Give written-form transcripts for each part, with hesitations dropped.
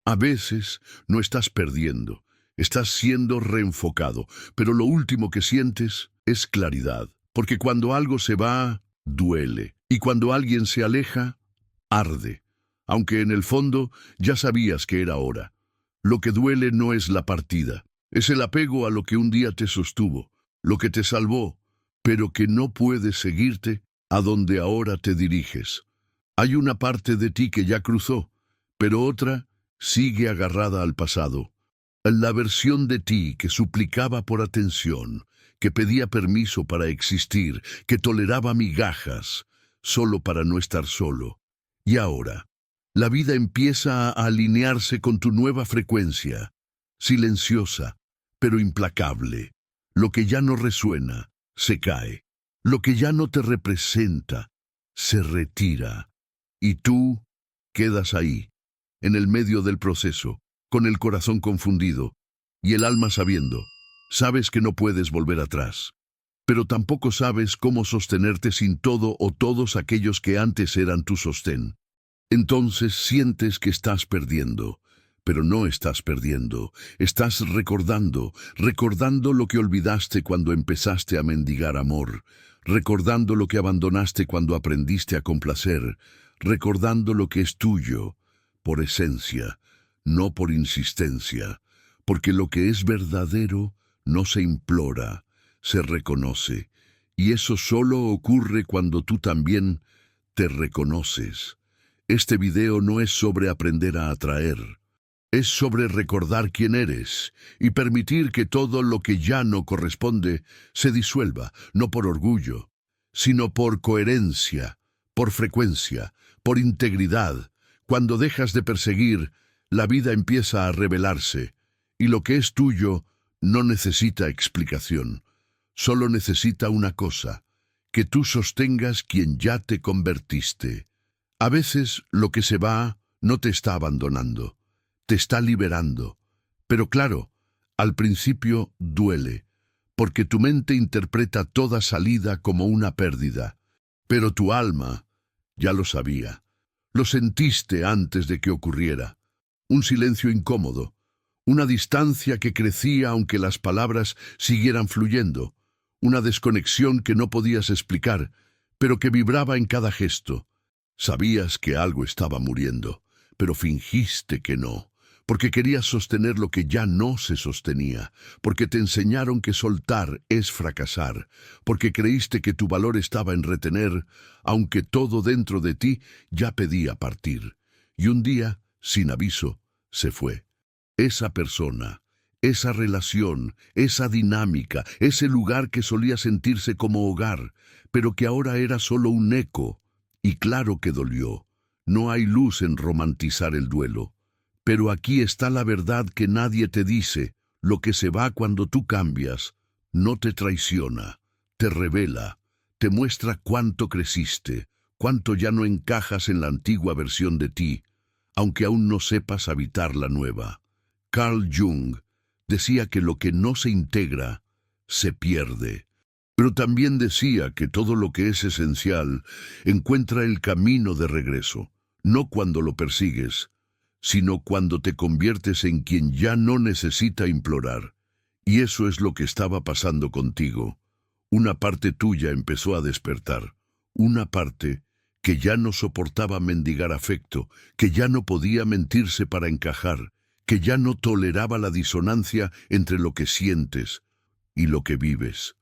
A veces no estás perdiendo, estás siendo reenfocado, pero lo último que sientes es claridad, porque cuando algo se va, duele, y cuando alguien se aleja, arde, aunque en el fondo ya sabías que era hora. Lo que duele no es la partida, es el apego a lo que un día te sostuvo, lo que te salvó, pero que no puede seguirte a donde ahora te diriges. Hay una parte de ti que ya cruzó, pero otra sigue agarrada al pasado. La versión de ti que suplicaba por atención, que pedía permiso para existir, que toleraba migajas, solo para no estar solo. Y ahora, la vida empieza a alinearse con tu nueva frecuencia, silenciosa, pero implacable. Lo que ya no resuena, se cae. Lo que ya no te representa, se retira. Y tú quedas ahí, en el medio del proceso, con el corazón confundido y el alma sabiendo. Sabes que no puedes volver atrás, pero tampoco sabes cómo sostenerte sin todo o todos aquellos que antes eran tu sostén. Entonces sientes que estás perdiendo, pero no estás perdiendo. Estás recordando lo que olvidaste cuando empezaste a mendigar amor, recordando lo que abandonaste cuando aprendiste a complacer, recordando lo que es tuyo, por esencia, no por insistencia, porque lo que es verdadero no se implora, se reconoce, y eso solo ocurre cuando tú también te reconoces. Este video no es sobre aprender a atraer, es sobre recordar quién eres y permitir que todo lo que ya no corresponde se disuelva, no por orgullo, sino por coherencia, por frecuencia, por integridad. Cuando dejas de perseguir, la vida empieza a revelarse, y lo que es tuyo no necesita explicación, solo necesita una cosa, que tú sostengas quien ya te convertiste. A veces lo que se va no te está abandonando, te está liberando. Pero claro, al principio duele, porque tu mente interpreta toda salida como una pérdida. Pero tu alma ya lo sabía. Lo sentiste antes de que ocurriera. Un silencio incómodo, una distancia que crecía aunque las palabras siguieran fluyendo, una desconexión que no podías explicar, pero que vibraba en cada gesto. Sabías que algo estaba muriendo, pero fingiste que no, porque querías sostener lo que ya no se sostenía, porque te enseñaron que soltar es fracasar, porque creíste que tu valor estaba en retener, aunque todo dentro de ti ya pedía partir. Y un día, sin aviso, se fue. Esa persona, esa relación, esa dinámica, ese lugar que solía sentirse como hogar, pero que ahora era solo un eco. Y claro que dolió. No hay luz en romantizar el duelo. Pero aquí está la verdad que nadie te dice. Lo que se va cuando tú cambias no te traiciona, te revela, te muestra cuánto creciste, cuánto ya no encajas en la antigua versión de ti, aunque aún no sepas habitar la nueva. Carl Jung decía que lo que no se integra, se pierde. Pero también decía que todo lo que es esencial encuentra el camino de regreso, no cuando lo persigues, sino cuando te conviertes en quien ya no necesita implorar. Y eso es lo que estaba pasando contigo. Una parte tuya empezó a despertar, una parte que ya no soportaba mendigar afecto, que ya no podía mentirse para encajar, que ya no toleraba la disonancia entre lo que sientes y lo que vives.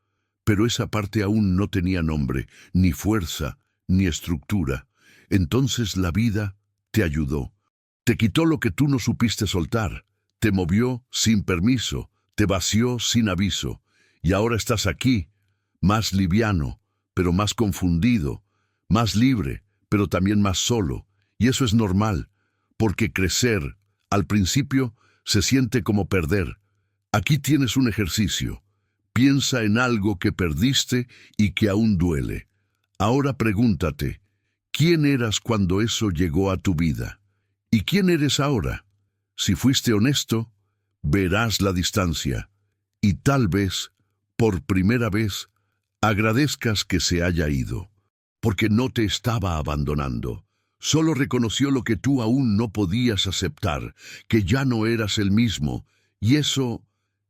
Pero esa parte aún no tenía nombre, ni fuerza, ni estructura. Entonces la vida te ayudó. Te quitó lo que tú no supiste soltar. Te movió sin permiso. Te vació sin aviso. Y ahora estás aquí, más liviano, pero más confundido. Más libre, pero también más solo. Y eso es normal, porque crecer, al principio, se siente como perder. Aquí tienes un ejercicio. Piensa en algo que perdiste y que aún duele. Ahora pregúntate, ¿quién eras cuando eso llegó a tu vida? ¿Y quién eres ahora? Si fuiste honesto, verás la distancia. Y tal vez, por primera vez, agradezcas que se haya ido, porque no te estaba abandonando, Solo reconoció lo que tú aún no podías aceptar, que ya no eras el mismo, y eso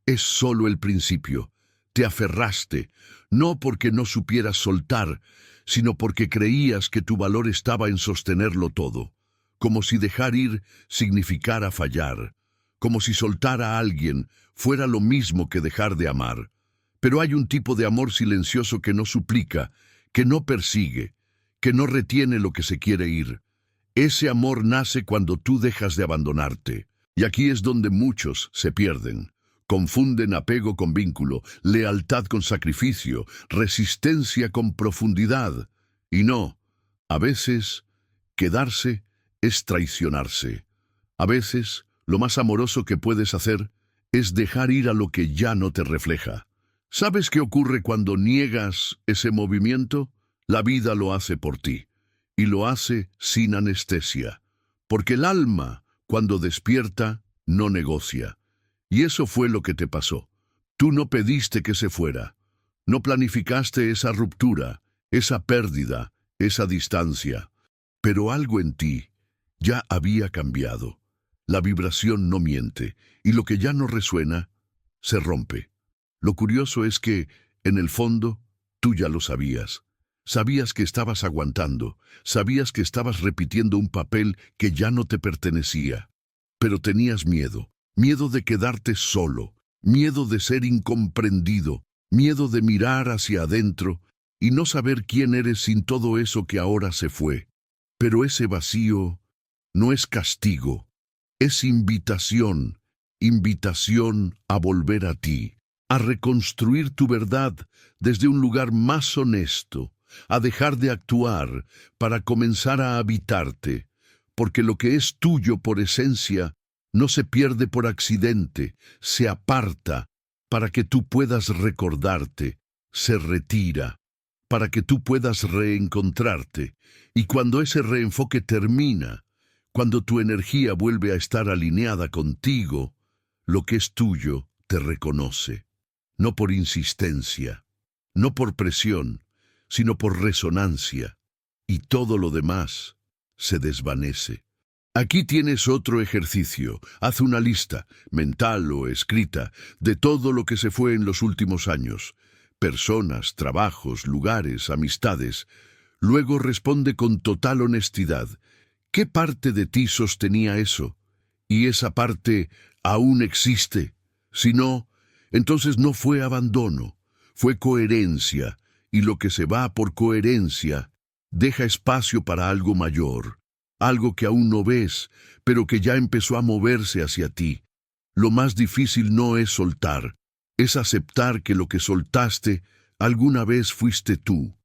es solo el principio. Te aferraste, no porque no supieras soltar, sino porque creías que tu valor estaba en sostenerlo todo, como si dejar ir significara fallar, como si soltar a alguien fuera lo mismo que dejar de amar. Pero hay un tipo de amor silencioso que no suplica, que no persigue, que no retiene lo que se quiere ir. Ese amor nace cuando tú dejas de abandonarte. Y aquí es donde muchos se pierden. Confunden apego con vínculo, lealtad con sacrificio, resistencia con profundidad. Y no, a veces, quedarse es traicionarse. A veces, lo más amoroso que puedes hacer es dejar ir a lo que ya no te refleja. ¿Sabes qué ocurre cuando niegas ese movimiento? La vida lo hace por ti, y lo hace sin anestesia, porque el alma, cuando despierta, no negocia. Y eso fue lo que te pasó. Tú no pediste que se fuera, no planificaste esa ruptura, esa pérdida, esa distancia, pero algo en ti ya había cambiado. La vibración no miente, y lo que ya no resuena, se rompe. Lo curioso es que, en el fondo, tú ya lo sabías. Sabías que estabas aguantando, sabías que estabas repitiendo un papel que ya no te pertenecía. Pero tenías miedo, miedo de quedarte solo, miedo de ser incomprendido, miedo de mirar hacia adentro y no saber quién eres sin todo eso que ahora se fue. Pero ese vacío no es castigo, es invitación, invitación a volver a ti, a reconstruir tu verdad desde un lugar más honesto, a dejar de actuar para comenzar a habitarte, porque lo que es tuyo por esencia no se pierde por accidente, se aparta para que tú puedas recordarte, se retira para que tú puedas reencontrarte, y cuando ese reenfoque termina, cuando tu energía vuelve a estar alineada contigo, lo que es tuyo te reconoce, no por insistencia, no por presión, sino por resonancia, y todo lo demás se desvanece. Aquí tienes otro ejercicio. Haz una lista, mental o escrita, de todo lo que se fue en los últimos años. Personas, trabajos, lugares, amistades. Luego responde con total honestidad. ¿Qué parte de ti sostenía eso? ¿Y esa parte aún existe? Si no, entonces no fue abandono, fue coherencia, y lo que se va por coherencia deja espacio para algo mayor, algo que aún no ves, pero que ya empezó a moverse hacia ti. Lo más difícil no es soltar, es aceptar que lo que soltaste alguna vez fuiste tú,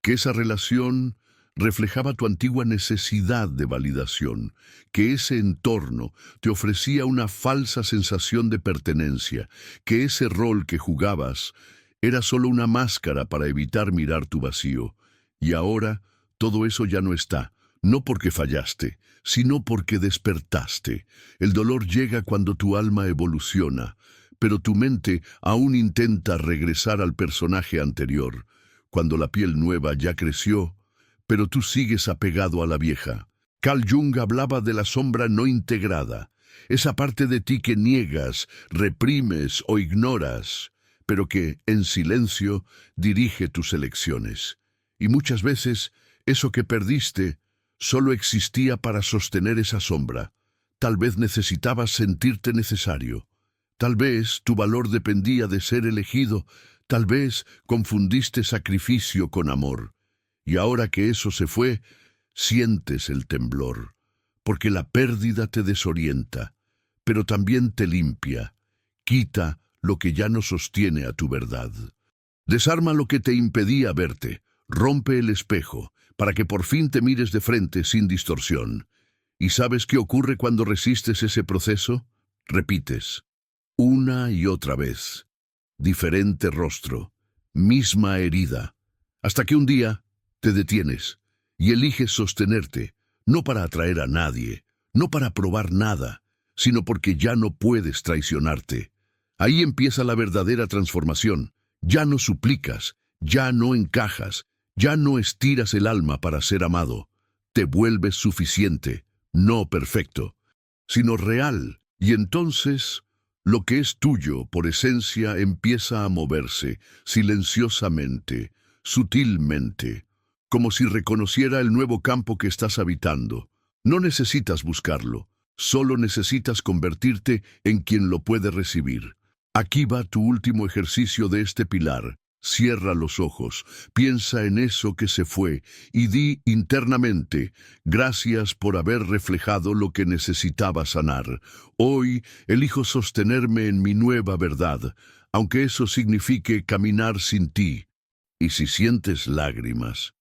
que esa relación reflejaba tu antigua necesidad de validación, que ese entorno te ofrecía una falsa sensación de pertenencia, que ese rol que jugabas era solo una máscara para evitar mirar tu vacío. Y ahora todo eso ya no está, no porque fallaste, sino porque despertaste. El dolor llega cuando tu alma evoluciona, pero tu mente aún intenta regresar al personaje anterior, cuando la piel nueva ya creció, pero tú sigues apegado a la vieja. Carl Jung hablaba de la sombra no integrada, esa parte de ti que niegas, reprimes o ignoras, pero que, en silencio, dirige tus elecciones. Y muchas veces, eso que perdiste solo existía para sostener esa sombra. Tal vez necesitabas sentirte necesario. Tal vez tu valor dependía de ser elegido. Tal vez confundiste sacrificio con amor. Y ahora que eso se fue, sientes el temblor, porque la pérdida te desorienta, pero también te limpia, quita lo que ya no sostiene a tu verdad. Desarma lo que te impedía verte, rompe el espejo, para que por fin te mires de frente sin distorsión. ¿Y sabes qué ocurre cuando resistes ese proceso? Repites, una y otra vez, diferente rostro, misma herida, hasta que un día te detienes y eliges sostenerte, no para atraer a nadie, no para probar nada, sino porque ya no puedes traicionarte. Ahí empieza la verdadera transformación. Ya no suplicas, ya no encajas, ya no estiras el alma para ser amado. te vuelves suficiente, no perfecto, sino real. Y entonces, lo que es tuyo por esencia empieza a moverse silenciosamente, sutilmente, como si reconociera el nuevo campo que estás habitando. No necesitas buscarlo, solo necesitas convertirte en quien lo puede recibir. Aquí va tu último ejercicio de este pilar. Cierra los ojos, piensa en eso que se fue y di internamente: gracias por haber reflejado lo que necesitaba sanar. Hoy elijo sostenerme en mi nueva verdad, aunque eso signifique caminar sin ti. Y si sientes lágrimas,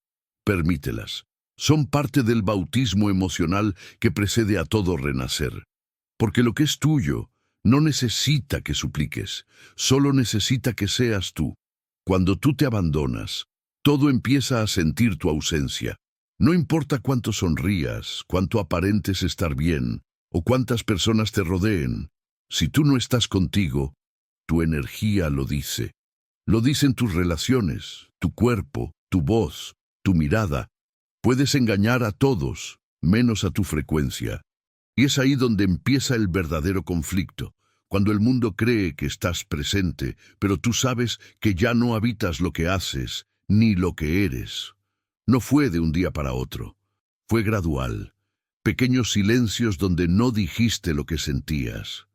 permítelas. Son parte del bautismo emocional que precede a todo renacer. Porque lo que es tuyo no necesita que supliques, solo necesita que seas tú. Cuando tú te abandonas, todo empieza a sentir tu ausencia. No importa cuánto sonrías, cuánto aparentes estar bien, o cuántas personas te rodeen. Si tú no estás contigo, tu energía lo dice. Lo dicen tus relaciones, tu cuerpo, tu voz, tu mirada. Puedes engañar a todos, menos a tu frecuencia. Y es ahí donde empieza el verdadero conflicto. Cuando el mundo cree que estás presente, pero tú sabes que ya no habitas lo que haces, ni lo que eres. No fue de un día para otro. Fue gradual. Pequeños silencios donde no dijiste lo que sentías.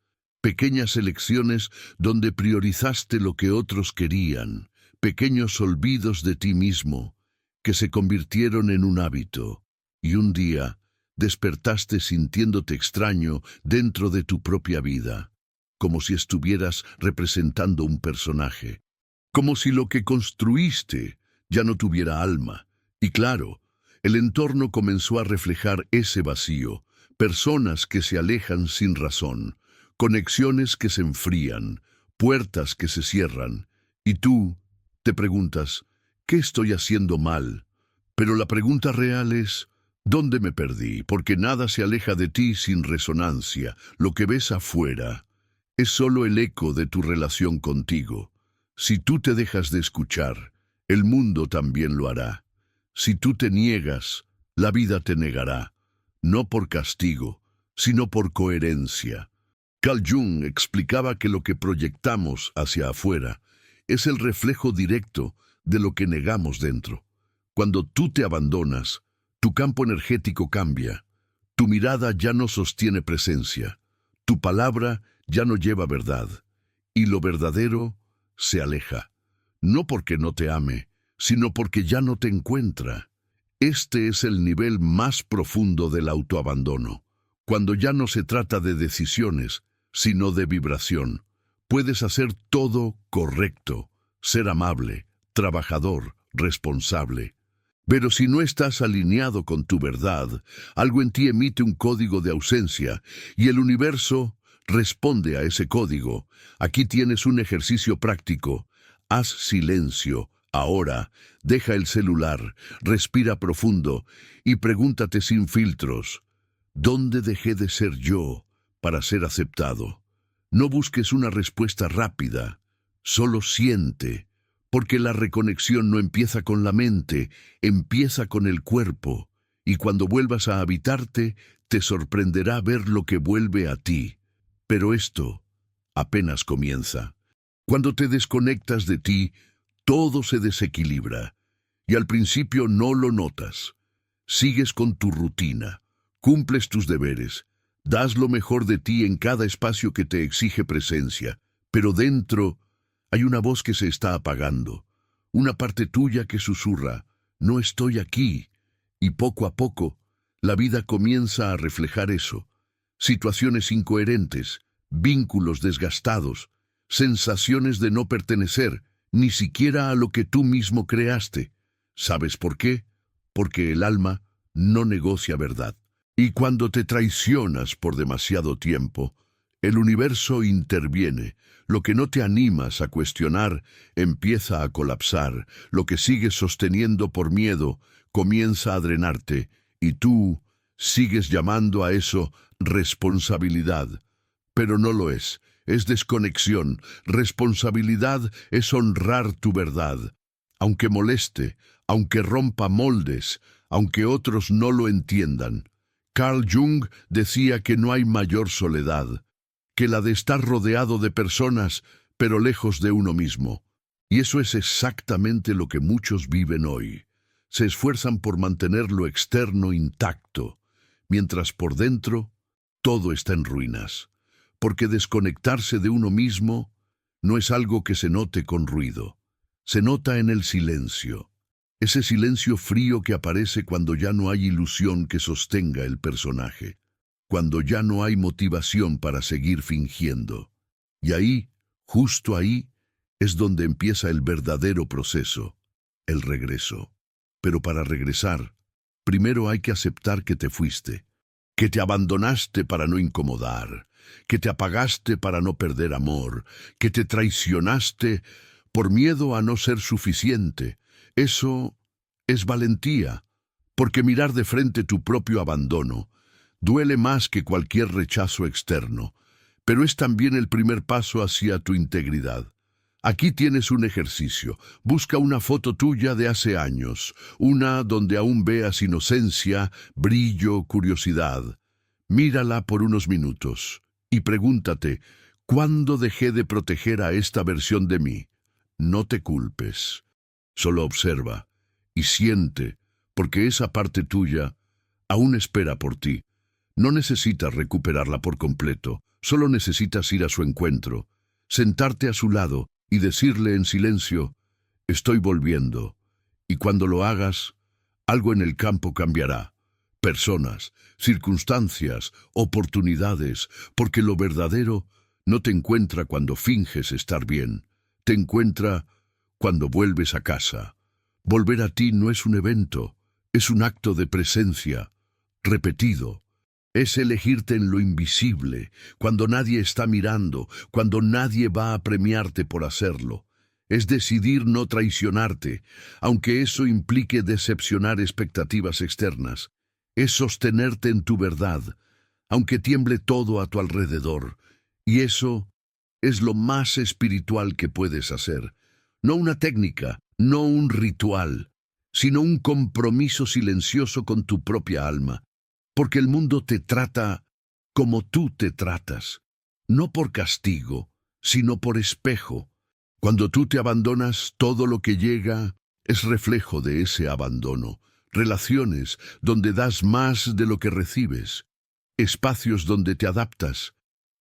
Pequeñas elecciones donde priorizaste lo que otros querían. Pequeños olvidos de ti mismo que se convirtieron en un hábito. Y un día despertaste sintiéndote extraño dentro de tu propia vida. Como si estuvieras representando un personaje, como si lo que construiste ya no tuviera alma. Y claro, el entorno comenzó a reflejar ese vacío, personas que se alejan sin razón, conexiones que se enfrían, puertas que se cierran, y tú te preguntas: ¿qué estoy haciendo mal? Pero la pregunta real es: ¿dónde me perdí? Porque nada se aleja de ti sin resonancia. Lo que ves afuera es solo el eco de tu relación contigo. Si tú te dejas de escuchar, el mundo también lo hará. Si tú te niegas, la vida te negará, no por castigo, sino por coherencia. Carl Jung explicaba que lo que proyectamos hacia afuera es el reflejo directo de lo que negamos dentro. Cuando tú te abandonas, tu campo energético cambia. Tu mirada ya no sostiene presencia. Tu palabra ya no lleva verdad, y lo verdadero se aleja, no porque no te ame, sino porque ya no te encuentra. Este es el nivel más profundo del autoabandono, cuando ya no se trata de decisiones, sino de vibración. Puedes hacer todo correcto, ser amable, trabajador, responsable. Pero si no estás alineado con tu verdad, algo en ti emite un código de ausencia, y el universo responde a ese código. Aquí tienes un ejercicio práctico. Haz silencio. Ahora, deja el celular, respira profundo y pregúntate sin filtros: ¿dónde dejé de ser yo para ser aceptado? No busques una respuesta rápida, solo siente, porque la reconexión no empieza con la mente, empieza con el cuerpo, y cuando vuelvas a habitarte, te sorprenderá ver lo que vuelve a ti. Pero esto apenas comienza. Cuando te desconectas de ti, todo se desequilibra, y al principio no lo notas. Sigues con tu rutina, cumples tus deberes, das lo mejor de ti en cada espacio que te exige presencia, pero dentro hay una voz que se está apagando, una parte tuya que susurra: no estoy aquí. Y poco a poco, la vida comienza a reflejar eso. Situaciones incoherentes, vínculos desgastados, sensaciones de no pertenecer, ni siquiera a lo que tú mismo creaste. ¿Sabes por qué? Porque el alma no negocia verdad. Y cuando te traicionas por demasiado tiempo, el universo interviene. Lo que no te animas a cuestionar empieza a colapsar. Lo que sigues sosteniendo por miedo comienza a drenarte, y tú sigues llamando a eso responsabilidad. Pero no lo es desconexión. Responsabilidad es honrar tu verdad, aunque moleste, aunque rompa moldes, aunque otros no lo entiendan. Carl Jung decía que no hay mayor soledad que la de estar rodeado de personas, pero lejos de uno mismo. Y eso es exactamente lo que muchos viven hoy. Se esfuerzan por mantener lo externo intacto, mientras por dentro todo está en ruinas. Porque desconectarse de uno mismo no es algo que se note con ruido. Se nota en el silencio. Ese silencio frío que aparece cuando ya no hay ilusión que sostenga el personaje. Cuando ya no hay motivación para seguir fingiendo. Y ahí, justo ahí, es donde empieza el verdadero proceso, el regreso. Pero para regresar, primero hay que aceptar que te fuiste, que te abandonaste para no incomodar, que te apagaste para no perder amor, que te traicionaste por miedo a no ser suficiente. Eso es valentía, porque mirar de frente tu propio abandono duele más que cualquier rechazo externo, pero es también el primer paso hacia tu integridad. Aquí tienes un ejercicio. Busca una foto tuya de hace años, una donde aún veas inocencia, brillo, curiosidad. Mírala por unos minutos y pregúntate, ¿cuándo dejé de proteger a esta versión de mí? No te culpes. Solo observa y siente, porque esa parte tuya aún espera por ti. No necesitas recuperarla por completo, solo necesitas ir a su encuentro, sentarte a su lado y decirle en silencio, estoy volviendo. Y cuando lo hagas, algo en el campo cambiará. Personas, circunstancias, oportunidades, porque lo verdadero no te encuentra cuando finges estar bien, te encuentra cuando vuelves a casa. Volver a ti no es un evento, es un acto de presencia, repetido. Es elegirte en lo invisible, cuando nadie está mirando, cuando nadie va a premiarte por hacerlo. Es decidir no traicionarte, aunque eso implique decepcionar expectativas externas. Es sostenerte en tu verdad, aunque tiemble todo a tu alrededor. Y eso es lo más espiritual que puedes hacer. No una técnica, no un ritual, sino un compromiso silencioso con tu propia alma. Porque el mundo te trata como tú te tratas, no por castigo, sino por espejo. Cuando tú te abandonas, todo lo que llega es reflejo de ese abandono. Relaciones donde das más de lo que recibes, espacios donde te adaptas,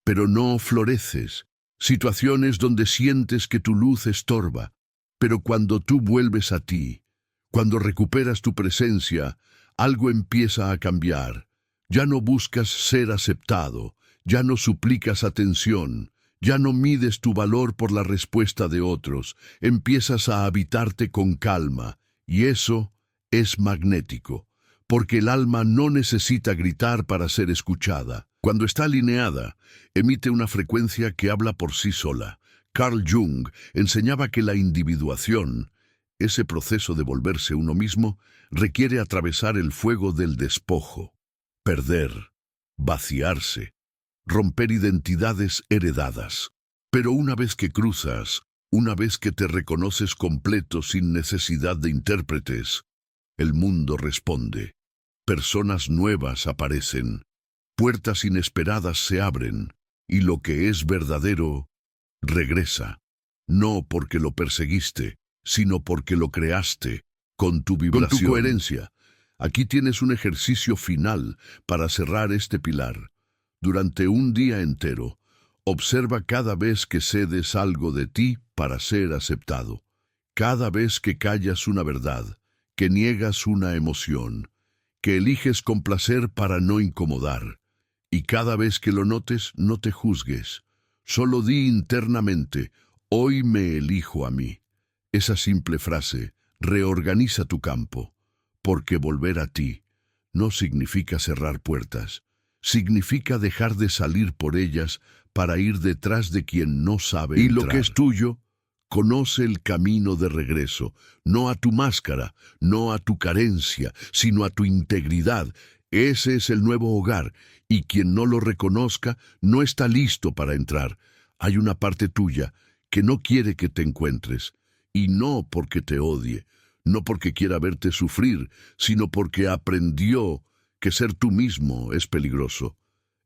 pero no floreces, situaciones donde sientes que tu luz estorba, pero cuando tú vuelves a ti, cuando recuperas tu presencia, algo empieza a cambiar. Ya no buscas ser aceptado, ya no suplicas atención, ya no mides tu valor por la respuesta de otros, empiezas a habitarte con calma, y eso es magnético, porque el alma no necesita gritar para ser escuchada. Cuando está alineada, emite una frecuencia que habla por sí sola. Carl Jung enseñaba que la individuación, ese proceso de volverse uno mismo, requiere atravesar el fuego del despojo, perder, vaciarse, romper identidades heredadas. Pero una vez que cruzas, una vez que te reconoces completo sin necesidad de intérpretes, el mundo responde. Personas nuevas aparecen, puertas inesperadas se abren, y lo que es verdadero regresa. No porque lo perseguiste, sino porque lo creaste, con tu vibración. Con tu coherencia. Aquí tienes un ejercicio final para cerrar este pilar. Durante un día entero, observa cada vez que cedes algo de ti para ser aceptado. Cada vez que callas una verdad, que niegas una emoción, que eliges complacer para no incomodar. Y cada vez que lo notes, no te juzgues. Solo di internamente, hoy me elijo a mí. Esa simple frase reorganiza tu campo, porque volver a ti no significa cerrar puertas, significa dejar de salir por ellas para ir detrás de quien no sabe entrar. Y lo que es tuyo, conoce el camino de regreso, no a tu máscara, no a tu carencia, sino a tu integridad. Ese es el nuevo hogar, y quien no lo reconozca no está listo para entrar. Hay una parte tuya que no quiere que te encuentres, y no porque te odie, no porque quiera verte sufrir, sino porque aprendió que ser tú mismo es peligroso.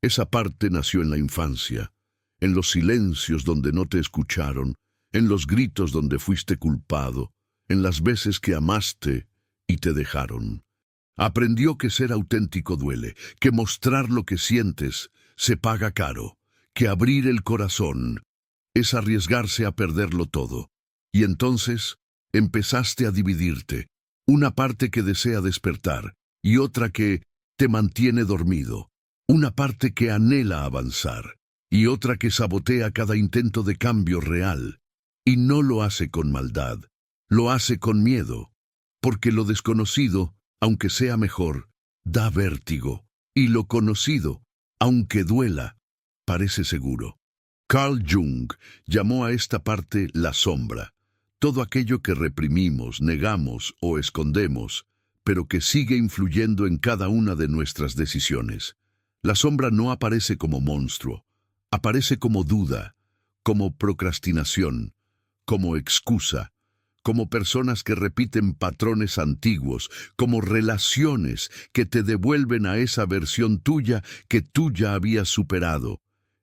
Esa parte nació en la infancia, en los silencios donde no te escucharon, en los gritos donde fuiste culpado, en las veces que amaste y te dejaron. Aprendió que ser auténtico duele, que mostrar lo que sientes se paga caro, que abrir el corazón es arriesgarse a perderlo todo. Y entonces empezaste a dividirte, una parte que desea despertar y otra que te mantiene dormido, una parte que anhela avanzar y otra que sabotea cada intento de cambio real. Y no lo hace con maldad, lo hace con miedo, porque lo desconocido, aunque sea mejor, da vértigo, y lo conocido, aunque duela, parece seguro. Carl Jung llamó a esta parte la sombra, todo aquello que reprimimos, negamos o escondemos, pero que sigue influyendo en cada una de nuestras decisiones. La sombra no aparece como monstruo, aparece como duda, como procrastinación, como excusa, como personas que repiten patrones antiguos, como relaciones que te devuelven a esa versión tuya que tú ya habías superado.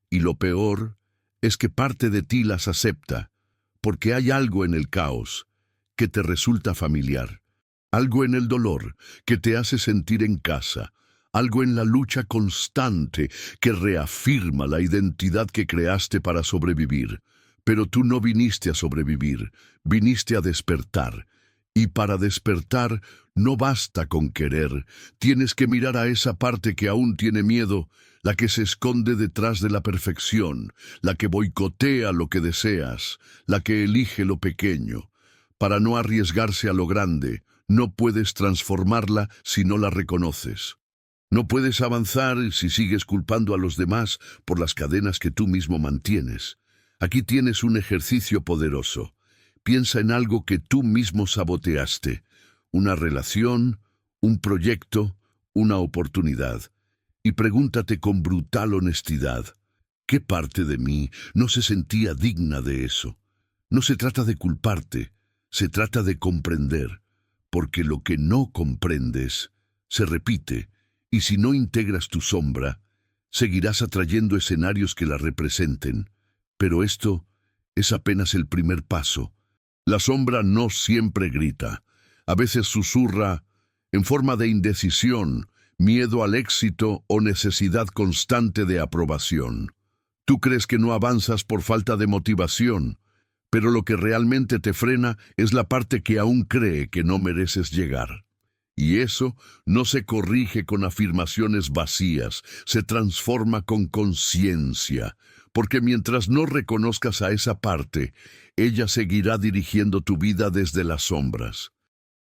Y lo peor es que parte de ti las acepta, porque hay algo en el caos que te resulta familiar, algo en el dolor que te hace sentir en casa, algo en la lucha constante que reafirma la identidad que creaste para sobrevivir. Pero tú no viniste a sobrevivir, viniste a despertar. Y para despertar no basta con querer, tienes que mirar a esa parte que aún tiene miedo, la que se esconde detrás de la perfección, la que boicotea lo que deseas, la que elige lo pequeño. Para no arriesgarse a lo grande, no puedes transformarla si no la reconoces. No puedes avanzar si sigues culpando a los demás por las cadenas que tú mismo mantienes. Aquí tienes un ejercicio poderoso. Piensa en algo que tú mismo saboteaste, una relación, un proyecto, una oportunidad, y pregúntate con brutal honestidad, ¿qué parte de mí no se sentía digna de eso? No se trata de culparte, se trata de comprender, porque lo que no comprendes se repite, y si no integras tu sombra, seguirás atrayendo escenarios que la representen. Pero esto es apenas el primer paso. La sombra no siempre grita. A veces susurra en forma de indecisión, miedo al éxito o necesidad constante de aprobación. Tú crees que no avanzas por falta de motivación, pero lo que realmente te frena es la parte que aún cree que no mereces llegar. Y eso no se corrige con afirmaciones vacías, se transforma con conciencia, porque mientras no reconozcas a esa parte, ella seguirá dirigiendo tu vida desde las sombras.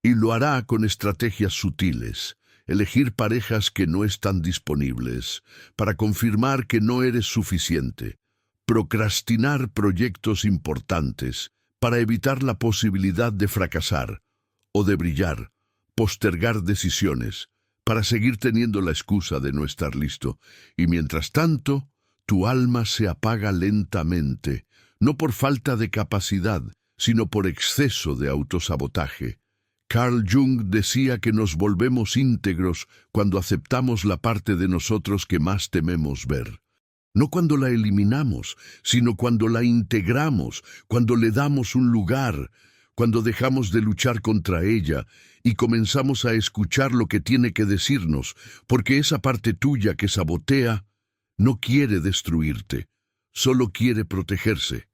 Y lo hará con estrategias sutiles, elegir parejas que no están disponibles, para confirmar que no eres suficiente, procrastinar proyectos importantes, para evitar la posibilidad de fracasar o de brillar, postergar decisiones, para seguir teniendo la excusa de no estar listo, y mientras tanto, tu alma se apaga lentamente, no por falta de capacidad, sino por exceso de autosabotaje. Carl Jung decía que nos volvemos íntegros cuando aceptamos la parte de nosotros que más tememos ver. No cuando la eliminamos, sino cuando la integramos, cuando le damos un lugar, cuando dejamos de luchar contra ella y comenzamos a escuchar lo que tiene que decirnos, porque esa parte tuya que sabotea no quiere destruirte, solo quiere protegerse,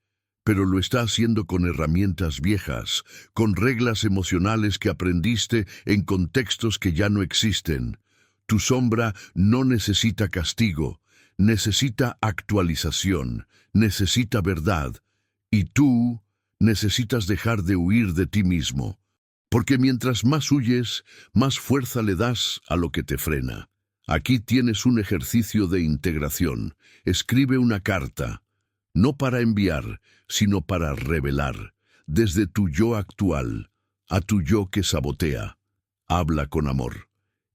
pero lo está haciendo con herramientas viejas, con reglas emocionales que aprendiste en contextos que ya no existen. Tu sombra no necesita castigo, necesita actualización, necesita verdad, y tú necesitas dejar de huir de ti mismo, porque mientras más huyes, más fuerza le das a lo que te frena. Aquí tienes un ejercicio de integración. Escribe una carta, no para enviar, sino para revelar, desde tu yo actual a tu yo que sabotea. Habla con amor.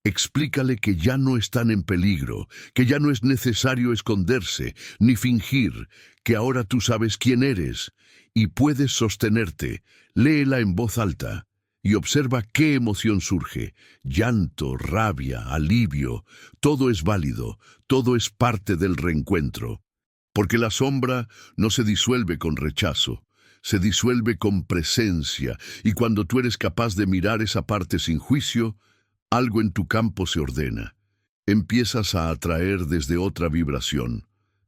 Explícale que ya no están en peligro, que ya no es necesario esconderse ni fingir, que ahora tú sabes quién eres y puedes sostenerte. Léela en voz alta. y observa qué emoción surge. Llanto, rabia, alivio, todo es válido, todo es parte del reencuentro. Porque la sombra no se disuelve con rechazo, se disuelve con presencia, y cuando tú eres capaz de mirar esa parte sin juicio, algo en tu campo se ordena. Empiezas a atraer desde otra vibración,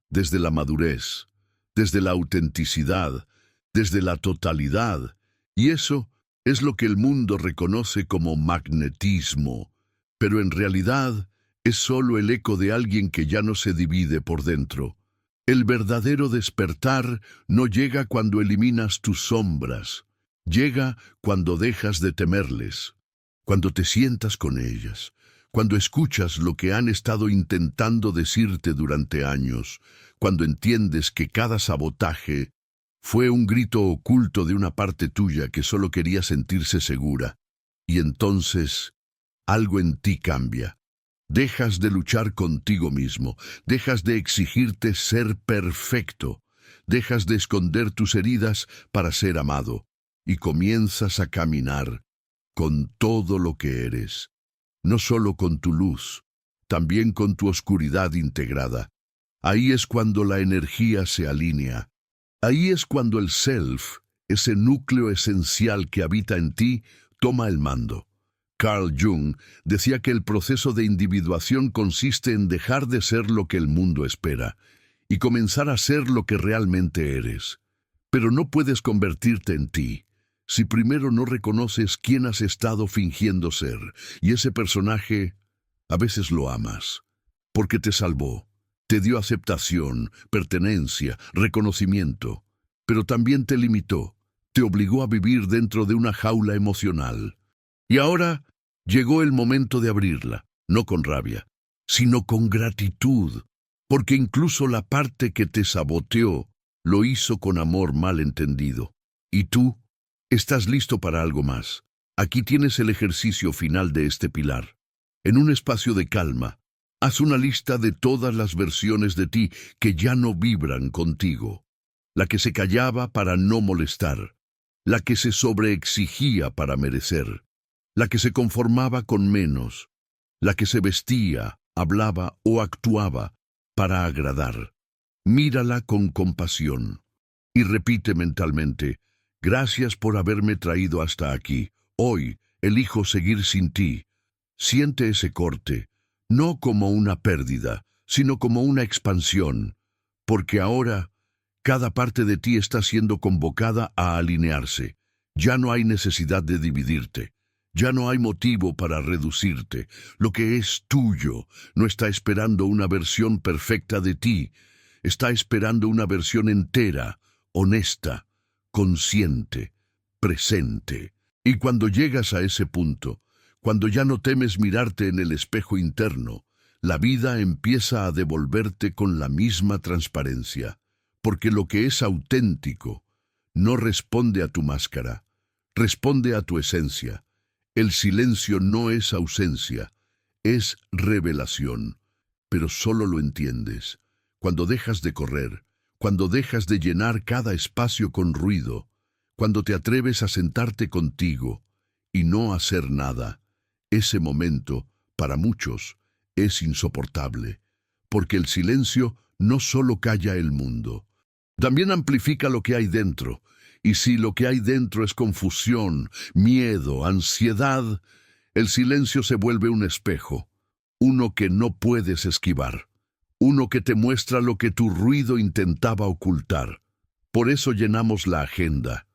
desde la madurez, desde la autenticidad, desde la totalidad, y eso es lo que el mundo reconoce como magnetismo, pero en realidad es solo el eco de alguien que ya no se divide por dentro. El verdadero despertar no llega cuando eliminas tus sombras, llega cuando dejas de temerles, cuando te sientas con ellas, cuando escuchas lo que han estado intentando decirte durante años, cuando entiendes que cada sabotaje fue un grito oculto de una parte tuya que solo quería sentirse segura, y entonces algo en ti cambia. Dejas de luchar contigo mismo, dejas de exigirte ser perfecto, dejas de esconder tus heridas para ser amado, y comienzas a caminar con todo lo que eres, no solo con tu luz, también con tu oscuridad integrada. Ahí es cuando la energía se alinea. Ahí es cuando el self, ese núcleo esencial que habita en ti, toma el mando. Carl Jung decía que el proceso de individuación consiste en dejar de ser lo que el mundo espera y comenzar a ser lo que realmente eres. Pero no puedes convertirte en ti si primero no reconoces quién has estado fingiendo ser, y ese personaje a veces lo amas, porque te salvó, te dio aceptación, pertenencia, reconocimiento, pero también te limitó, te obligó a vivir dentro de una jaula emocional. Y ahora llegó el momento de abrirla, no con rabia, sino con gratitud, porque incluso la parte que te saboteó lo hizo con amor mal entendido. ¿Y tú? ¿Estás listo para algo más? Aquí tienes el ejercicio final de este pilar. En un espacio de calma, haz una lista de todas las versiones de ti que ya no vibran contigo. La que se callaba para no molestar, la que se sobreexigía para merecer, la que se conformaba con menos, la que se vestía, hablaba o actuaba para agradar. Mírala con compasión y repite mentalmente: gracias por haberme traído hasta aquí. Hoy elijo seguir sin ti. Siente ese corte, no como una pérdida, sino como una expansión, porque ahora cada parte de ti está siendo convocada a alinearse. Ya no hay necesidad de dividirte. Ya no hay motivo para reducirte. Lo que es tuyo no está esperando una versión perfecta de ti. Está esperando una versión entera, honesta, consciente, presente. Y cuando llegas a ese punto, cuando ya no temes mirarte en el espejo interno, la vida empieza a devolverte con la misma transparencia, porque lo que es auténtico no responde a tu máscara, responde a tu esencia. El silencio no es ausencia, es revelación, pero solo lo entiendes cuando dejas de correr, cuando dejas de llenar cada espacio con ruido, cuando te atreves a sentarte contigo y no hacer nada. Ese momento, para muchos, es insoportable, porque el silencio no solo calla el mundo, también amplifica lo que hay dentro. Y si lo que hay dentro es confusión, miedo, ansiedad, el silencio se vuelve un espejo, uno que no puedes esquivar, uno que te muestra lo que tu ruido intentaba ocultar. Por eso llenamos la agenda,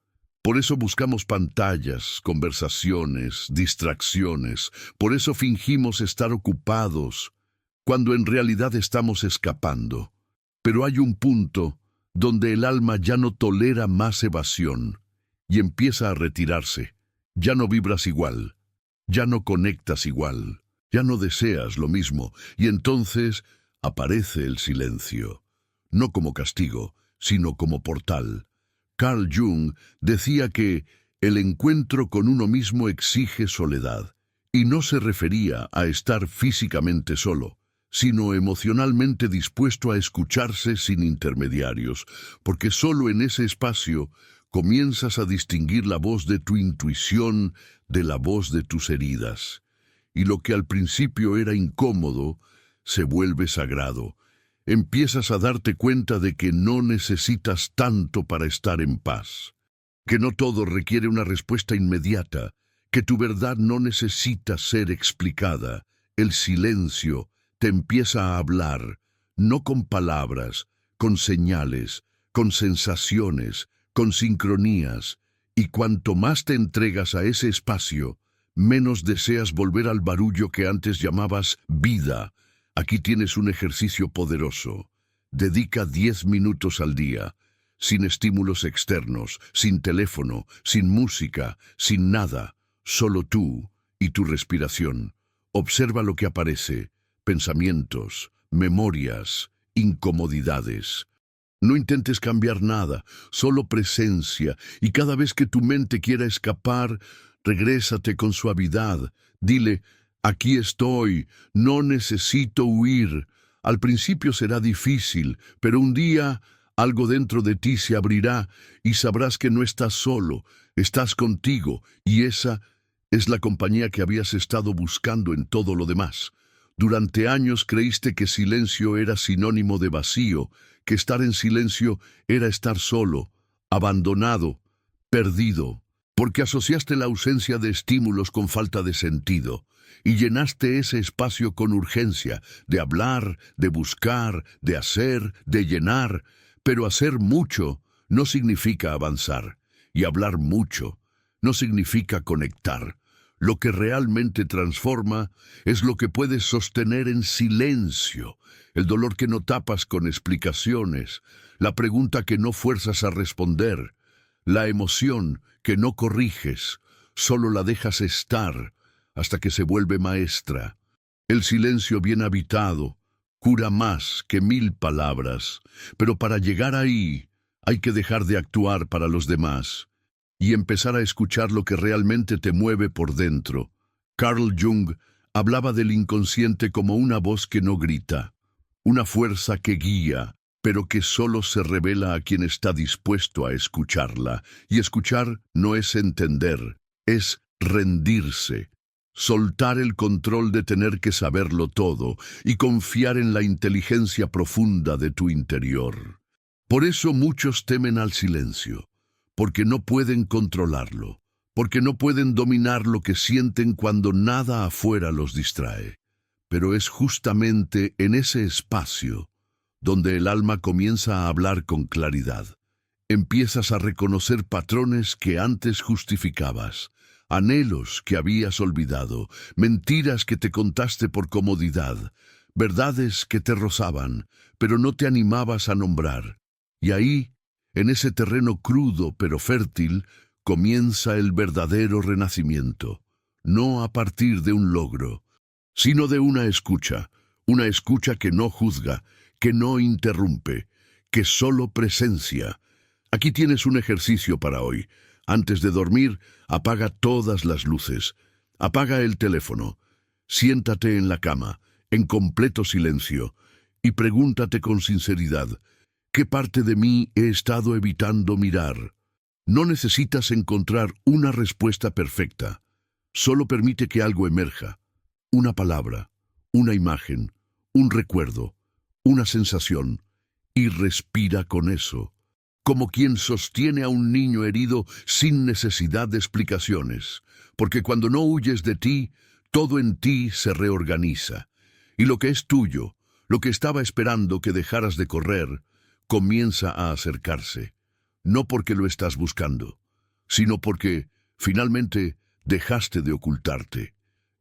por eso buscamos pantallas, conversaciones, distracciones, por eso fingimos estar ocupados, cuando en realidad estamos escapando. Pero hay un punto donde el alma ya no tolera más evasión y empieza a retirarse. Ya no vibras igual, ya no conectas igual, ya no deseas lo mismo, y entonces aparece el silencio, no como castigo, sino como portal. Carl Jung decía que el encuentro con uno mismo exige soledad, y no se refería a estar físicamente solo, sino emocionalmente dispuesto a escucharse sin intermediarios, porque solo en ese espacio comienzas a distinguir la voz de tu intuición de la voz de tus heridas. Y lo que al principio era incómodo, se vuelve sagrado. Empiezas a darte cuenta de que no necesitas tanto para estar en paz, que no todo requiere una respuesta inmediata, que tu verdad no necesita ser explicada. El silencio te empieza a hablar, no con palabras, con señales, con sensaciones, con sincronías, y cuanto más te entregas a ese espacio, menos deseas volver al barullo que antes llamabas vida. Aquí tienes un ejercicio poderoso. Dedica 10 minutos al día, sin estímulos externos, sin teléfono, sin música, sin nada, solo tú y tu respiración. Observa lo que aparece, pensamientos, memorias, incomodidades. No intentes cambiar nada, solo presencia, y cada vez que tu mente quiera escapar, regrésate con suavidad. Dile, aquí estoy, no necesito huir. Al principio será difícil, pero un día algo dentro de ti se abrirá y sabrás que no estás solo, estás contigo, y esa es la compañía que habías estado buscando en todo lo demás. Durante años creíste que silencio era sinónimo de vacío, que estar en silencio era estar solo, abandonado, perdido, porque asociaste la ausencia de estímulos con falta de sentido, y llenaste ese espacio con urgencia, de hablar, de buscar, de hacer, de llenar, pero hacer mucho no significa avanzar, y hablar mucho no significa conectar. Lo que realmente transforma es lo que puedes sostener en silencio, el dolor que no tapas con explicaciones, la pregunta que no fuerzas a responder, la emoción que no corriges, solo la dejas estar hasta que se vuelve maestra. El silencio bien habitado cura más que 1000 palabras, pero para llegar ahí hay que dejar de actuar para los demás y empezar a escuchar lo que realmente te mueve por dentro. Carl Jung hablaba del inconsciente como una voz que no grita, una fuerza que guía, pero que solo se revela a quien está dispuesto a escucharla. Y escuchar no es entender, es rendirse, soltar el control de tener que saberlo todo y confiar en la inteligencia profunda de tu interior. Por eso muchos temen al silencio, porque no pueden controlarlo, porque no pueden dominar lo que sienten cuando nada afuera los distrae. Pero es justamente en ese espacio donde el alma comienza a hablar con claridad. Empiezas a reconocer patrones que antes justificabas, anhelos que habías olvidado, mentiras que te contaste por comodidad, verdades que te rozaban, pero no te animabas a nombrar. Y ahí, en ese terreno crudo pero fértil, comienza el verdadero renacimiento, no a partir de un logro, sino de una escucha que no juzga, que no interrumpe, que solo presencia. Aquí tienes un ejercicio para hoy. Antes de dormir, apaga todas las luces, apaga el teléfono, siéntate en la cama, en completo silencio, y pregúntate con sinceridad, ¿qué parte de mí he estado evitando mirar? No necesitas encontrar una respuesta perfecta. Solo permite que algo emerja. Una palabra, una imagen, un recuerdo, una sensación. Y respira con eso, como quien sostiene a un niño herido sin necesidad de explicaciones. Porque cuando no huyes de ti, todo en ti se reorganiza. Y lo que es tuyo, lo que estaba esperando que dejaras de correr, comienza a acercarse, no porque lo estás buscando, sino porque, finalmente, dejaste de ocultarte.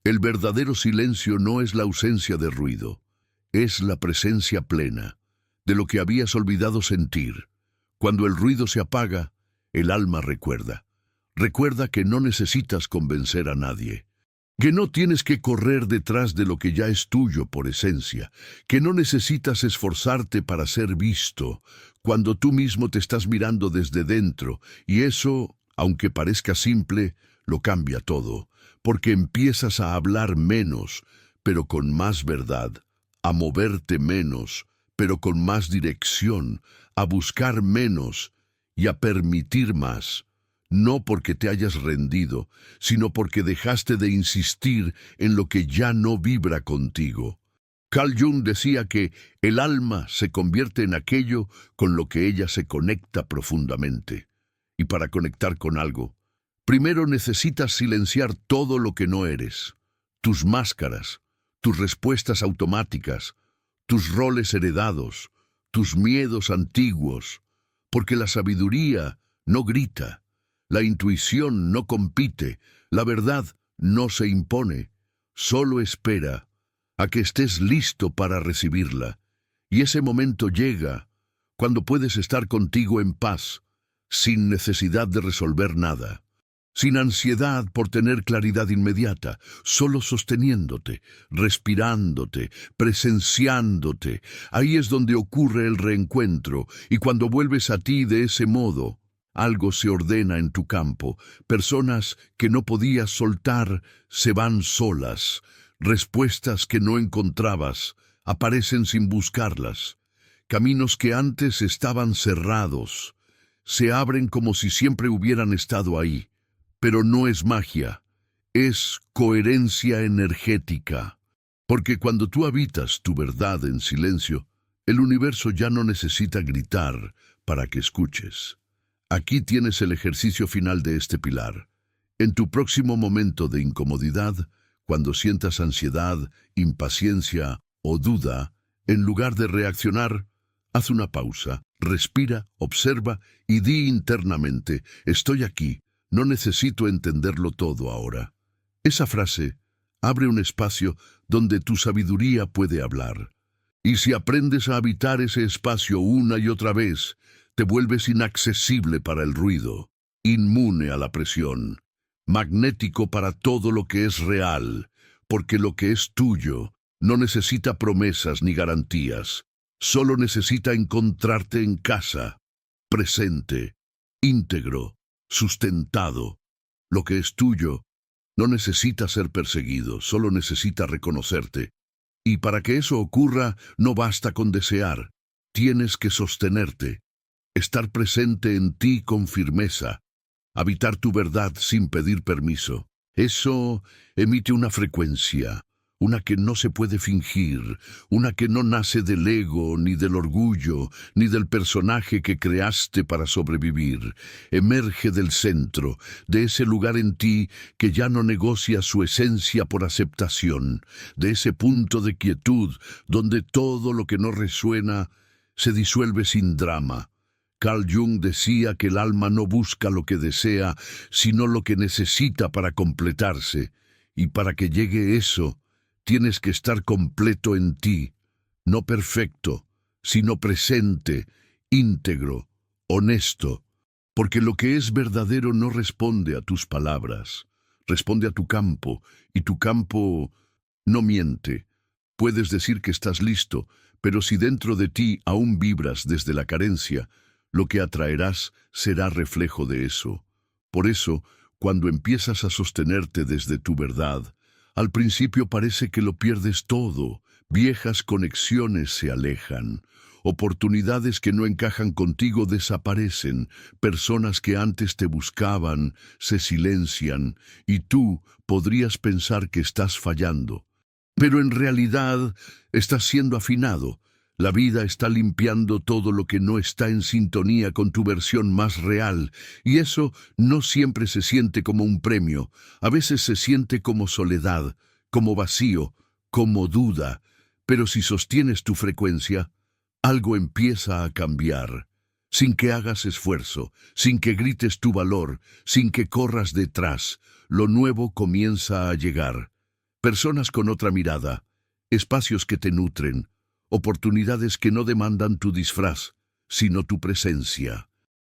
El verdadero silencio no es la ausencia de ruido, es la presencia plena, de lo que habías olvidado sentir. Cuando el ruido se apaga, el alma recuerda. Recuerda que no necesitas convencer a nadie, que no tienes que correr detrás de lo que ya es tuyo por esencia, que no necesitas esforzarte para ser visto, cuando tú mismo te estás mirando desde dentro, y eso, aunque parezca simple, lo cambia todo, porque empiezas a hablar menos, pero con más verdad, a moverte menos, pero con más dirección, a buscar menos, y a permitir más, no porque te hayas rendido, sino porque dejaste de insistir en lo que ya no vibra contigo. Carl Jung decía que el alma se convierte en aquello con lo que ella se conecta profundamente. Y para conectar con algo, primero necesitas silenciar todo lo que no eres, tus máscaras, tus respuestas automáticas, tus roles heredados, tus miedos antiguos, porque la sabiduría no grita, la intuición no compite, la verdad no se impone, solo espera a que estés listo para recibirla. Y ese momento llega cuando puedes estar contigo en paz, sin necesidad de resolver nada, sin ansiedad por tener claridad inmediata, solo sosteniéndote, respirándote, presenciándote. Ahí es donde ocurre el reencuentro, y cuando vuelves a ti de ese modo, algo se ordena en tu campo. Personas que no podías soltar se van solas. Respuestas que no encontrabas aparecen sin buscarlas. Caminos que antes estaban cerrados se abren como si siempre hubieran estado ahí. Pero no es magia, es coherencia energética. Porque cuando tú habitas tu verdad en silencio, el universo ya no necesita gritar para que escuches. Aquí tienes el ejercicio final de este pilar. En tu próximo momento de incomodidad, cuando sientas ansiedad, impaciencia o duda, en lugar de reaccionar, haz una pausa, respira, observa y di internamente: estoy aquí, no necesito entenderlo todo ahora. Esa frase abre un espacio donde tu sabiduría puede hablar. Y si aprendes a habitar ese espacio una y otra vez, te vuelves inaccesible para el ruido, inmune a la presión, magnético para todo lo que es real, porque lo que es tuyo no necesita promesas ni garantías, solo necesita encontrarte en casa, presente, íntegro, sustentado. Lo que es tuyo no necesita ser perseguido, solo necesita reconocerte. Y para que eso ocurra, no basta con desear, tienes que sostenerte, estar presente en ti con firmeza, habitar tu verdad sin pedir permiso. Eso emite una frecuencia, una que no se puede fingir, una que no nace del ego, ni del orgullo, ni del personaje que creaste para sobrevivir. Emerge del centro, de ese lugar en ti que ya no negocia su esencia por aceptación, de ese punto de quietud donde todo lo que no resuena se disuelve sin drama. Carl Jung decía que el alma no busca lo que desea, sino lo que necesita para completarse, y para que llegue eso, tienes que estar completo en ti, no perfecto, sino presente, íntegro, honesto, porque lo que es verdadero no responde a tus palabras, responde a tu campo, y tu campo no miente. Puedes decir que estás listo, pero si dentro de ti aún vibras desde la carencia, lo que atraerás será reflejo de eso. Por eso, cuando empiezas a sostenerte desde tu verdad, al principio parece que lo pierdes todo, viejas conexiones se alejan, oportunidades que no encajan contigo desaparecen, personas que antes te buscaban se silencian, y tú podrías pensar que estás fallando. Pero en realidad estás siendo afinado. La vida está limpiando todo lo que no está en sintonía con tu versión más real, y eso no siempre se siente como un premio, a veces se siente como soledad, como vacío, como duda, pero si sostienes tu frecuencia, algo empieza a cambiar, sin que hagas esfuerzo, sin que grites tu valor, sin que corras detrás, lo nuevo comienza a llegar. Personas con otra mirada, espacios que te nutren, oportunidades que no demandan tu disfraz, sino tu presencia.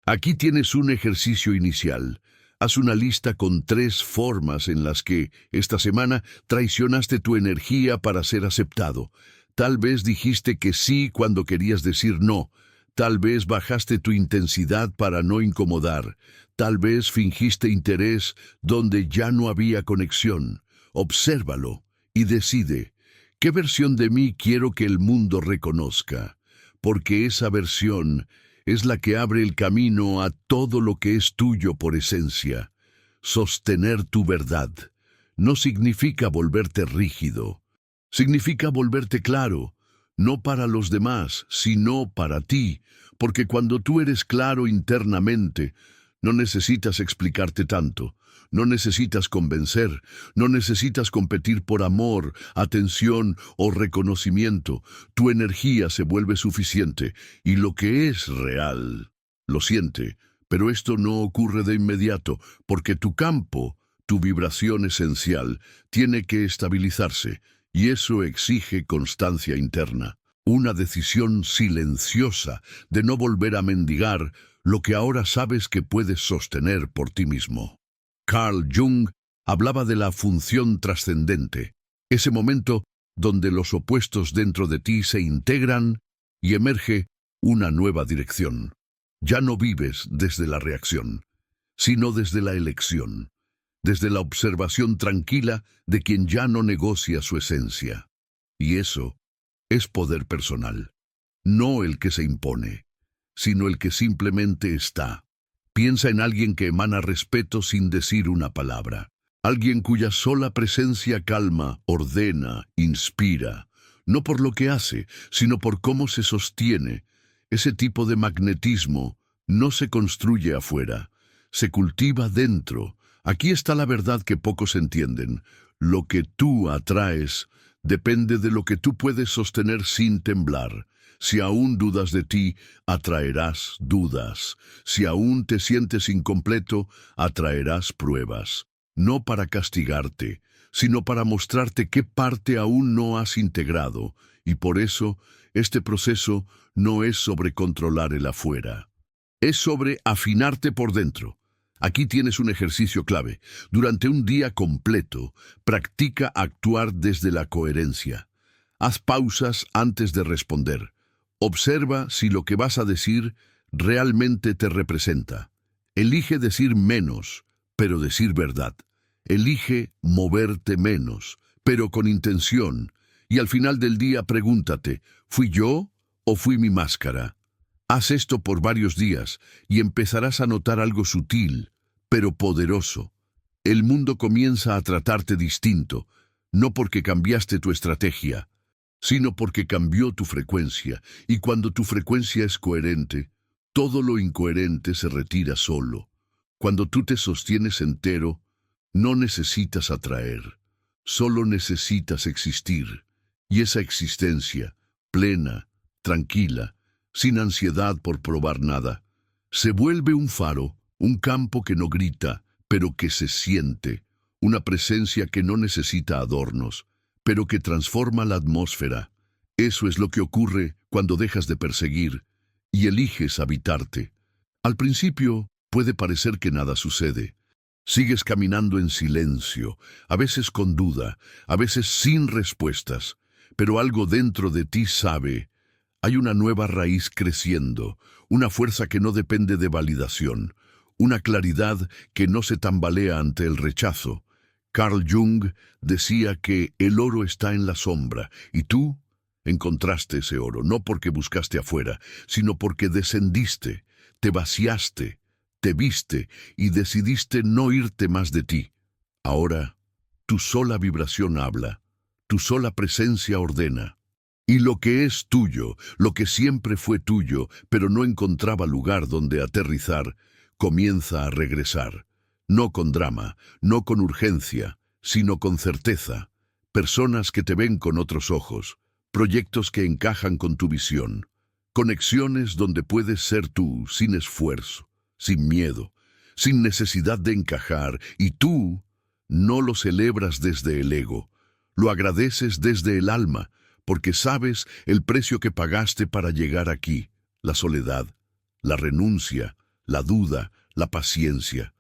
Aquí tienes un ejercicio inicial. Haz una lista con 3 formas en las que, esta semana, traicionaste tu energía para ser aceptado. Tal vez dijiste que sí cuando querías decir no. Tal vez bajaste tu intensidad para no incomodar. Tal vez fingiste interés donde ya no había conexión. Obsérvalo y decide: ¿qué versión de mí quiero que el mundo reconozca? Porque esa versión es la que abre el camino a todo lo que es tuyo por esencia. Sostener tu verdad no significa volverte rígido, significa volverte claro, no para los demás, sino para ti, porque cuando tú eres claro internamente, no necesitas explicarte tanto, no necesitas convencer, no necesitas competir por amor, atención o reconocimiento. Tu energía se vuelve suficiente y lo que es real lo siente, pero esto no ocurre de inmediato, porque tu campo, tu vibración esencial, tiene que estabilizarse, y eso exige constancia interna. Una decisión silenciosa de no volver a mendigar lo que ahora sabes que puedes sostener por ti mismo. Carl Jung hablaba de la función trascendente, ese momento donde los opuestos dentro de ti se integran y emerge una nueva dirección. Ya no vives desde la reacción, sino desde la elección, desde la observación tranquila de quien ya no negocia su esencia. Y eso es poder personal, no el que se impone, sino el que simplemente está. Piensa en alguien que emana respeto sin decir una palabra, alguien cuya sola presencia calma, ordena, inspira, no por lo que hace, sino por cómo se sostiene. Ese tipo de magnetismo no se construye afuera, se cultiva dentro. Aquí está la verdad que pocos entienden. Lo que tú atraes depende de lo que tú puedes sostener sin temblar. Si aún dudas de ti, atraerás dudas. Si aún te sientes incompleto, atraerás pruebas. No para castigarte, sino para mostrarte qué parte aún no has integrado. Y por eso, este proceso no es sobre controlar el afuera. Es sobre afinarte por dentro. Aquí tienes un ejercicio clave. Durante un día completo, practica actuar desde la coherencia. Haz pausas antes de responder. Observa si lo que vas a decir realmente te representa. Elige decir menos, pero decir verdad. Elige moverte menos, pero con intención. Y al final del día pregúntate, ¿fui yo o fui mi máscara? Haz esto por varios días y empezarás a notar algo sutil, pero poderoso. El mundo comienza a tratarte distinto, no porque cambiaste tu estrategia, sino porque cambió tu frecuencia, y cuando tu frecuencia es coherente, todo lo incoherente se retira solo. Cuando tú te sostienes entero, no necesitas atraer, solo necesitas existir, y esa existencia, plena, tranquila, sin ansiedad por probar nada, se vuelve un faro, un campo que no grita, pero que se siente, una presencia que no necesita adornos, pero que transforma la atmósfera. Eso es lo que ocurre cuando dejas de perseguir y eliges habitarte. Al principio puede parecer que nada sucede. Sigues caminando en silencio, a veces con duda, a veces sin respuestas, pero algo dentro de ti sabe. Hay una nueva raíz creciendo, una fuerza que no depende de validación, una claridad que no se tambalea ante el rechazo. Carl Jung decía que el oro está en la sombra, y tú encontraste ese oro, no porque buscaste afuera, sino porque descendiste, te vaciaste, te viste y decidiste no irte más de ti. Ahora, tu sola vibración habla, tu sola presencia ordena. Y lo que es tuyo, lo que siempre fue tuyo, pero no encontraba lugar donde aterrizar, comienza a regresar. No con drama, no con urgencia, sino con certeza. Personas que te ven con otros ojos, proyectos que encajan con tu visión, conexiones donde puedes ser tú sin esfuerzo, sin miedo, sin necesidad de encajar, y tú no lo celebras desde el ego, lo agradeces desde el alma, porque sabes el precio que pagaste para llegar aquí, la soledad, la renuncia, la duda, la paciencia.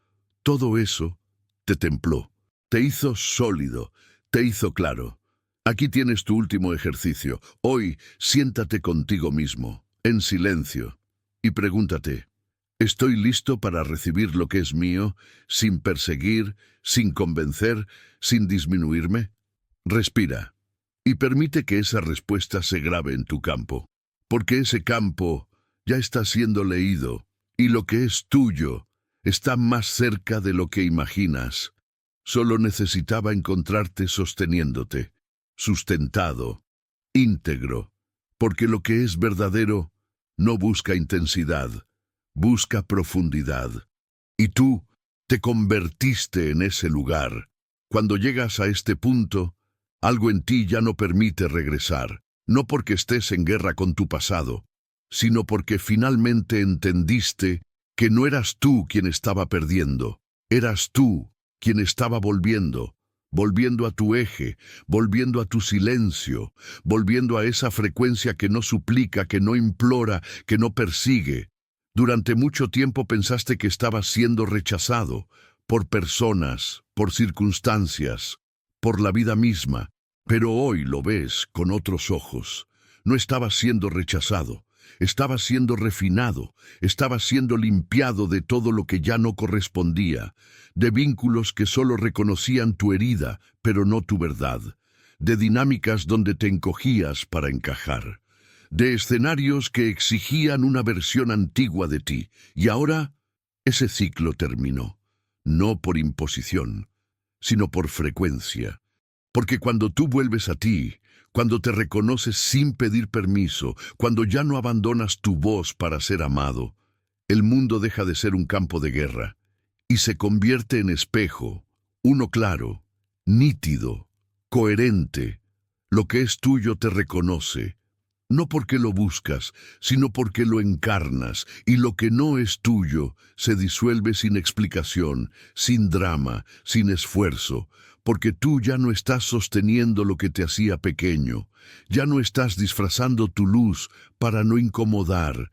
Todo eso te templó, te hizo sólido, te hizo claro. Aquí tienes tu último ejercicio. Hoy siéntate contigo mismo, en silencio, y pregúntate, ¿estoy listo para recibir lo que es mío, sin perseguir, sin convencer, sin disminuirme? Respira, y permite que esa respuesta se grabe en tu campo, porque ese campo ya está siendo leído, y lo que es tuyo está más cerca de lo que imaginas. Solo necesitaba encontrarte sosteniéndote, sustentado, íntegro, porque lo que es verdadero no busca intensidad, busca profundidad. Y tú te convertiste en ese lugar. Cuando llegas a este punto, algo en ti ya no permite regresar, no porque estés en guerra con tu pasado, sino porque finalmente entendiste que no eras tú quien estaba perdiendo, eras tú quien estaba volviendo, volviendo a tu eje, volviendo a tu silencio, volviendo a esa frecuencia que no suplica, que no implora, que no persigue. Durante mucho tiempo pensaste que estabas siendo rechazado por personas, por circunstancias, por la vida misma, pero hoy lo ves con otros ojos. No estabas siendo rechazado, estabas siendo refinado, estabas siendo limpiado de todo lo que ya no correspondía, de vínculos que solo reconocían tu herida, pero no tu verdad, de dinámicas donde te encogías para encajar, de escenarios que exigían una versión antigua de ti, y ahora ese ciclo terminó, no por imposición, sino por frecuencia. Porque cuando tú vuelves a ti, cuando te reconoces sin pedir permiso, cuando ya no abandonas tu voz para ser amado, el mundo deja de ser un campo de guerra y se convierte en espejo, uno claro, nítido, coherente. Lo que es tuyo te reconoce, no porque lo buscas, sino porque lo encarnas, y lo que no es tuyo se disuelve sin explicación, sin drama, sin esfuerzo, porque tú ya no estás sosteniendo lo que te hacía pequeño, ya no estás disfrazando tu luz para no incomodar,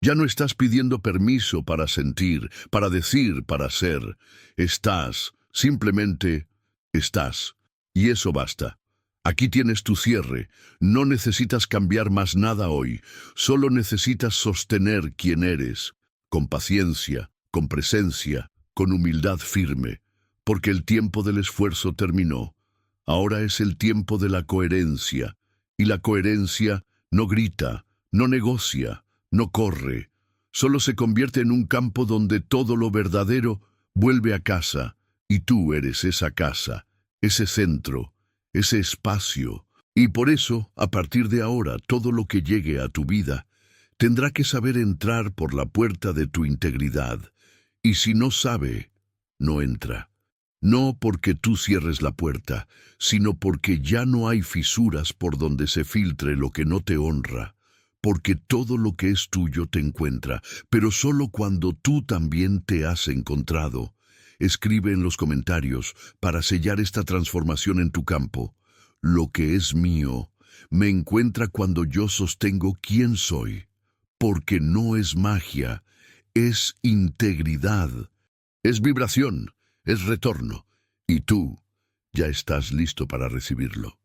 ya no estás pidiendo permiso para sentir, para decir, para ser. Estás, simplemente estás, y eso basta. Aquí tienes tu cierre, no necesitas cambiar más nada hoy, solo necesitas sostener quién eres, con paciencia, con presencia, con humildad firme, porque el tiempo del esfuerzo terminó. Ahora es el tiempo de la coherencia, y la coherencia no grita, no negocia, no corre, solo se convierte en un campo donde todo lo verdadero vuelve a casa, y tú eres esa casa, ese centro, ese espacio, y por eso, a partir de ahora, todo lo que llegue a tu vida tendrá que saber entrar por la puerta de tu integridad, y si no sabe, no entra. No porque tú cierres la puerta, sino porque ya no hay fisuras por donde se filtre lo que no te honra, porque todo lo que es tuyo te encuentra, pero solo cuando tú también te has encontrado. Escribe en los comentarios para sellar esta transformación en tu campo. Lo que es mío me encuentra cuando yo sostengo quién soy, porque no es magia, es integridad, es vibración, es retorno, y tú ya estás listo para recibirlo.